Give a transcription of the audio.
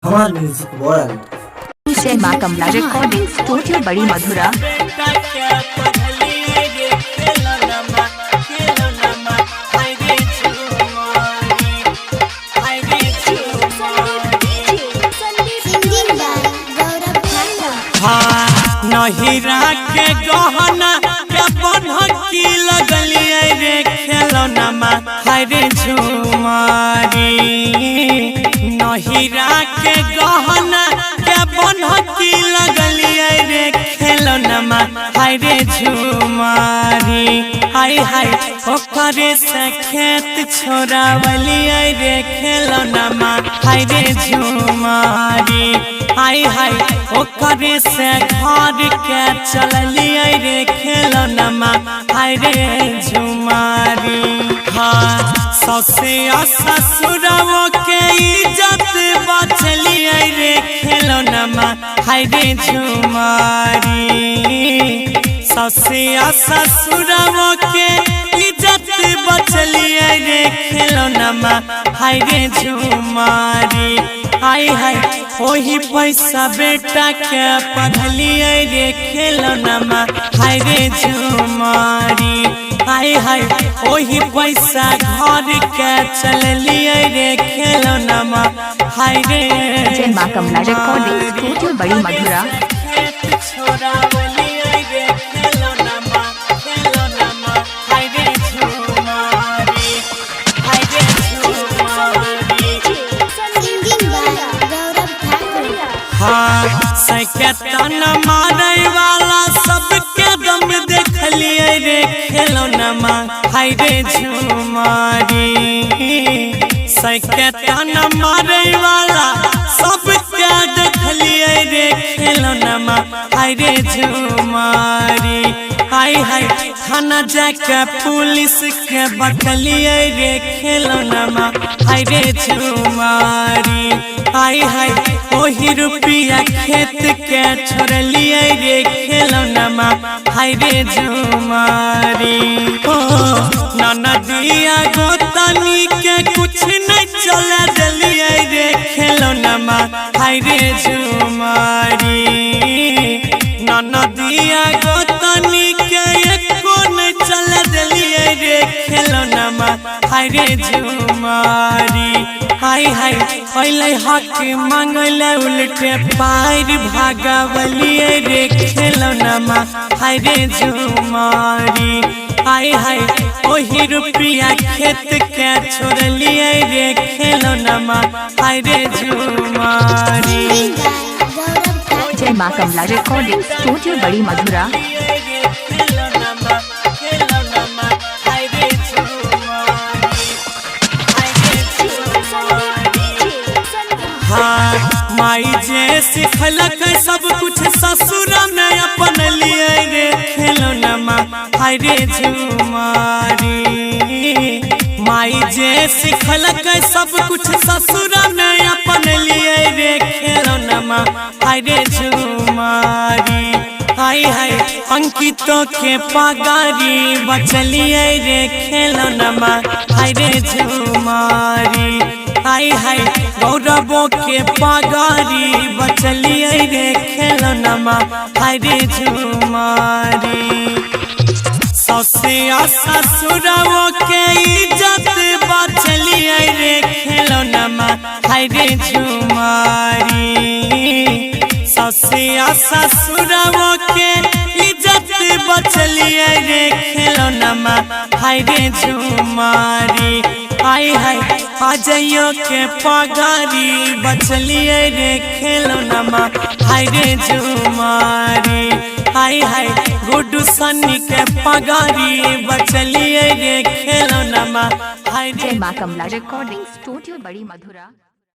हमार music world. जय मां कमला रिकॉर्डिंग स्टूडियो बड़ी मधुरा। नहिरा के गहना के बनकी लगलिए रे खेलौना हाय रे झुमारी। नहिरा के गहना के बनकी लगलिए रे खेलौना हाय रे झुमारी। हाय हाय ओकरे से खेत छोड़ावलिए रे खेलौना हाय रे झुमारी। हाय हाय ओकरे से घर के चलिए रे खेलौना हाय रे झुमारी। हाँ ससुर ससुरवो के इज्जत बचलिए रे खेलौना हाय रे झुमारी। ससुर ससुरवो के इज्जत बचलिए रे खेलौना हाय रे झुमारी। हाय हाय वही पैसा बेटा के पढ़लिए रे खेलौना हाय रे झुमारी। हाय हाय वही पैसा घर के चलिए रे खेलौना हाय रे। जय मां कमला रिकॉर्डिंग स्टूडियो बड़ी मधुरा। हाँ सैकतन मारे वाला सबके दम देखलिए रे खेलौना हाय रे झुमारी। सैकतन मारे वाला सबके देखलिए रे खेलौना हाय रे झुमारी। हाय हाय थाना जाके पुलिस के बकलिए रे खेलौना हाय रे झुमारी। हाय हाय वही रुपया खेत के छोड़लिए रे खेलौना हाय रे झुमारी। हो ननदिया गोतनी के कुछ नहीं चला दिलिए रे खेलौना हाय रे झुमारी। ननदिया गोतनी के एको नहीं चला दिलिए रे खेलौना हाय रे झुमारी। हाय हाय पहले हक मांगले उल्टे पैर भागवलिए रे खेलौना हाय रे झुमारी। हाय हाय वही रुपया खेत के छोड़लिए रे खेलौना हाय रे झुमारी। जय मां कमला रिकॉर्डिंग स्टूडियो बड़ी मधुरा। हाँ माई जे सिखलक सब कुछ ससुर में अपन लिए रे खेलौना हाय रे झुमारी। माई जे सिखलक सब कुछ ससुर में अपन लिए रे खेलौना हाय रे झुमारी। हाय हाय अंकितो के पगारी बचलिए रे खेलौना हाय रे झुमारी। हाय हाय गौरवों के पगारी बचलिए रे खेलौना हाय रे झुमारी। ससुर ससुरवो के इज्जत बचलिए रे खेलौना हाय रे झुमारी। ससुर ससुरवो के इज्जत बचलिए रे खेलौना हाय रे झुमारी। हाय हाय अजयो के पगारी बचलिए रे खेलौना हाय रे झुमारी। हाय हाय गुड्डू सन्नी के पगारी बचलिए रे खेलौना हाय रे। जय मां कमला रिकॉर्डिंग स्टूडियो बड़ी मधुरा।